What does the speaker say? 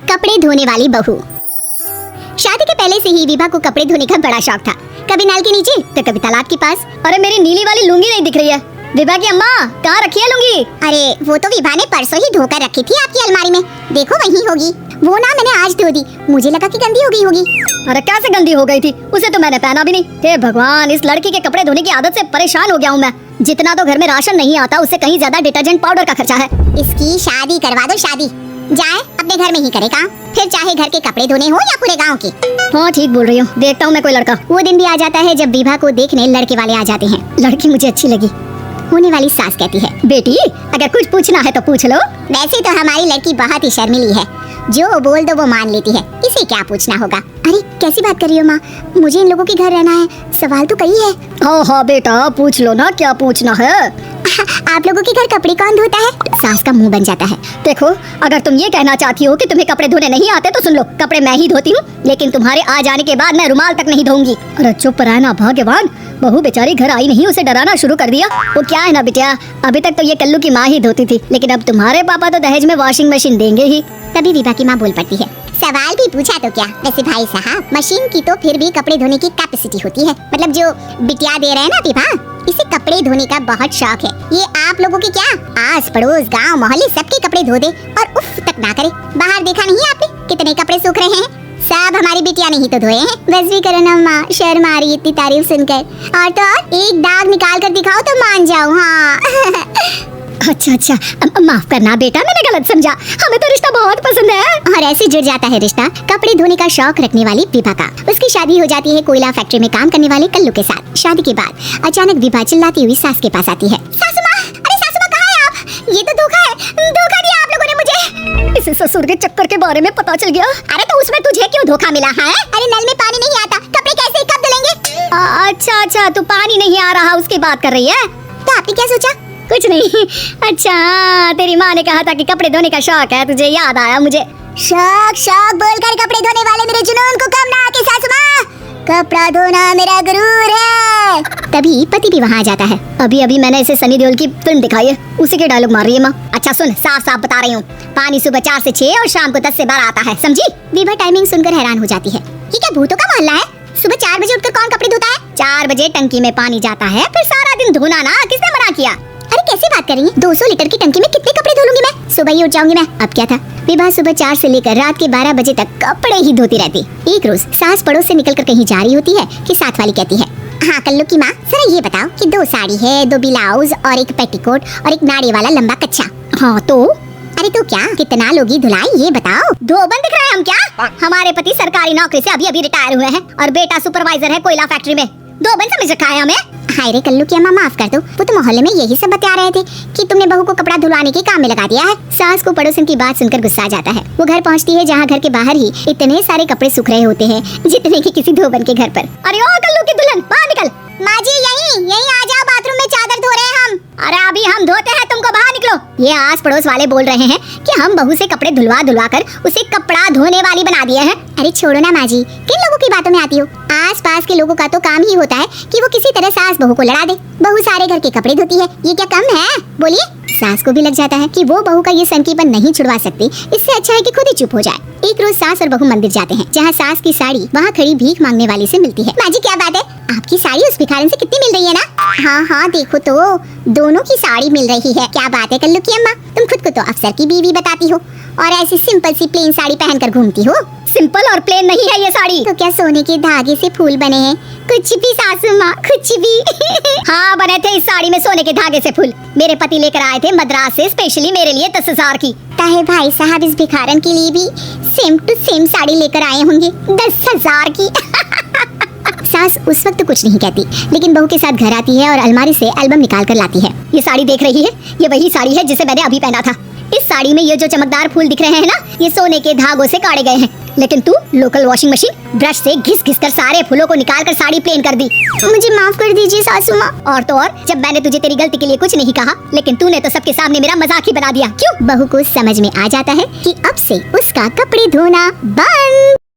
कपड़े धोने वाली बहू। शादी के पहले से ही विभा को कपड़े धोने का बड़ा शौक था। कभी नल के नीचे तो कभी तालाब के पास। अरे मेरी नीली वाली लुंगी नहीं दिख रही है। विभा की अम्मा कहाँ रखी है लुंगी? अरे वो तो विभा ने परसों ही धोकर रखी थी आपकी अलमारी में, देखो वहीं होगी। वो ना मैंने आज धो दी, मुझे लगा कि गंदी हो गई होगी। अरे कैसे गंदी हो गई थी, उसे तो मैंने पहना भी नहीं। हे भगवान, इस लड़की के कपड़े धोने की आदत से परेशान हो गया हूँ मैं। जितना तो घर में राशन नहीं आता उससे कहीं ज्यादा डिटर्जेंट पाउडर का खर्चा है। इसकी शादी करवा दो, शादी जाए अपने घर में ही करे काम, फिर चाहे घर के कपड़े धोने हो या पूरे गांव के। हाँ ठीक बोल रही हूँ, देखता हूँ मैं कोई लड़का। वो दिन भी आ जाता है जब विभा को देखने लड़के वाले आ जाते हैं। लड़की मुझे अच्छी लगी। होने वाली सास कहती है, बेटी अगर कुछ पूछना है तो पूछ लो। वैसे तो हमारी लड़की बहुत ही शर्मीली है, जो बोल दो वो मान लेती है, इसे क्या पूछना होगा। अरे कैसी बात कर रही हो माँ, मुझे इन लोगों के घर रहना है, सवाल तो कई है। हाँ हाँ बेटा पूछ लो ना, क्या पूछना है। आप लोगों के घर कपड़े कौन धोता है? सास का मुंह बन जाता है। देखो अगर तुम ये कहना चाहती हो कि तुम्हें कपड़े धोने नहीं आते तो सुन लो, कपड़े मैं ही धोती हूँ, लेकिन तुम्हारे आ जाने के बाद मैं रुमाल तक नहीं धोऊंगी। अरे चुप रहना भगवान, बहू बेचारी घर आई नहीं, उसे डराना शुरू कर दिया। वो क्या है ना बिटिया, अभी तक तो ये कल्लू की माँ ही धोती थी, लेकिन अब तुम्हारे पापा तो दहेज में वॉशिंग मशीन देंगे ही। तभी विभा की माँ बोल पड़ती है, सवाल भी पूछा तो क्या। वैसे भाई साहब, मशीन की तो फिर भी कपड़े धोने की कैपेसिटी होती है, मतलब जो बिटिया दे रहे हैं ना विभा, इसे कपड़े धोने का बहुत शौक है। ये आप लोगों के क्या आस पड़ोस गांव मोहल्ले सबके कपड़े धो दे और उफ तक ना करे। बाहर देखा नहीं आपने कितने कपड़े सूख रहे हैं, सब हमारी बिटिया ने ही तो धोए हैं। बस भी करो ना माँ, शर्म आ रही इतनी तारीफ सुनकर। और तो और एक दाग निकाल कर दिखाओ तो मान जाओ। हाँ अच्छा माफ करना बेटा, मैंने गलत समझा, हमें तो रिश्ता बहुत पसंद है। और ऐसे जुड़ जाता है रिश्ता कपड़े धोने का शौक रखने वाली विभा का। उसकी शादी हो जाती है कोयला फैक्ट्री में काम करने वाले कल्लू के साथ। शादी के बाद अचानक विभा चिल्लाती हुई सास के पास आती है, सासू माँ, अरे सासू माँ कहाँ है आप? ये तो धोखा है, धोखा दिया आप लोगों ने मुझे। इसे ससुर के चक्कर के बारे में पता चल गया। अरे तो उसमें तुझे क्यों धोखा मिला है? अरे नल में पानी नहीं आता, कपड़े कैसे कब धुलेंगे? अच्छा तू पानी नहीं आ रहा उसकी बात कर रही है। तो आपने क्या सोचा? कुछ नहीं। अच्छा तेरी माँ ने कहा था कि कपड़े धोने का शौक है, तुझे याद आया मुझे। शौक बोलकर कपड़े धोने वाले मेरे जुनून को कम ना आके सासू माँ, कपड़ा धोना मेरा गुरूर है। तभी पति भी वहाँ आ जाता है। अभी मैंने इसे सनी देओल की फिल्म दिखाई है, उसी के डायलॉग मार रही है माँ। अच्छा सुन, साफ बता रही हूँ, पानी सुबह 4 से 6 और शाम को 10 से 12 आता है, समझी? विभा टाइमिंग सुनकर हैरान हो जाती है, ये क्या भूतों का मोहल्ला है? सुबह 4 बजे उठकर कौन कपड़े धोता है? 4 बजे टंकी में पानी जाता है, फिर सारा दिन धोना ना, किसने मना किया? अरे कैसी बात कर रही है, 200 लीटर की टंकी में कितने कपड़े धो लूंगी मैं? सुबह ही उठ जाऊंगी मैं। अब क्या था, विभा सुबह 4 से लेकर रात के 12 बजे तक कपड़े ही धोती रहती। एक रोज सास पड़ोस से निकलकर कहीं जा रही होती है कि साथ वाली कहती है, हाँ कल्लू की माँ, जरा ये बताओ कि 2 साड़ी है, 2 ब्लाउज और एक पेटीकोट और एक नाड़े वाला लंबा कच्छा। हाँ तो अरे तो क्या, कितना लोगी धुलाई ये बताओ? धोबन दिख रहे हैं हम क्या? हमारे पति सरकारी नौकरी से अभी रिटायर हुए हैं और बेटा सुपरवाइजर है कोयला फैक्ट्री में। धोबन समझ रखा है हमें? हाय रे कल्लू की अम्मा, माफ कर दो, वो तो मोहल्ले में यही सब बता रहे थे कि तुमने बहू को कपड़ा धुलवाने के काम में लगा दिया है। सास को पड़ोसन की बात सुनकर गुस्सा आ जाता है। वो घर पहुंचती है जहाँ घर के बाहर ही इतने सारे कपड़े सूख रहे होते हैं जितने कि किसी धोबन के घर पर। अरे ओ कल्लू की दुल्हन बाहर निकल। माँ जी यहीं आ जाओ, बाथरूम में चादर धो रहे हैं हम। अरे अभी हम धोते हैं, तुमको बाहर निकलो। ये आस पड़ोस वाले बोल रहे हैं कि हम बहू से कपड़े धुलवा कर उसे कपड़ा धोने वाली बना दिए हैं। अरे छोड़ो ना माँ जी, किन लोगों की बातों में आती हो? आस पास के लोगों का तो काम ही होता है कि वो किसी तरह सास बहू को लड़ा दे। बहू सारे घर के कपड़े धोती है, ये क्या कम है? बोलिए। सास को भी लग जाता है कि वो बहू का ये संकीपन नहीं छुड़वा सकती, इससे अच्छा है कि खुद ही चुप हो जाए। एक रोज सास और बहू मंदिर जाते हैं, जहाँ सास की साड़ी वहाँ खड़ी भीख मांगने वाली से मिलती है। माँ जी क्या बात है, आपकी साड़ी उस भिखारन से कितनी मिल रही है ना? हाँ देखो तो दोनों की साड़ी मिल रही है। क्या बात है कल्लू की अम्मा, तुम खुद को तो अफसर की बीवी बताती हो और ऐसी सिंपल सी प्लेन साड़ी पहनकर घूमती हो। सिंपल और प्लेन नहीं है ये साड़ी। तो क्या सोने के धागे से फूल बने हैं? कुछ भी सासू माँ, कुछ भी। हाँ बने थे इस साड़ी में सोने के धागे से फूल। मेरे पति लेकर आए थे मद्रास से स्पेशली मेरे लिए 10,000 की। ताहे भाई साहब इस भिखारन के लिए भी सेम टू सेम साड़ी लेकर आए होंगे 10,000 की। सास उस वक्त कुछ नहीं कहती, लेकिन बहू के साथ घर आती है और अलमारी से एल्बम निकाल कर लाती है। ये साड़ी देख रही है, ये वही साड़ी है जिसे मैंने अभी पहना था। इस साड़ी में ये जो चमकदार फूल दिख रहे हैं ना, ये सोने के धागों से काटे गए हैं, लेकिन तू लोकल वॉशिंग मशीन ब्रश से घिस कर सारे फूलों को निकाल कर साड़ी प्लेन कर दी। मुझे माफ कर दीजिए सासू माँ। और तो और, जब मैंने तुझे तेरी गलती के लिए कुछ नहीं कहा, लेकिन तूने तो सबके सामने मेरा मजाक ही बना दिया। क्यों? बहू को समझ में आ जाता है कि अब से उसका कपड़े धोना बंद।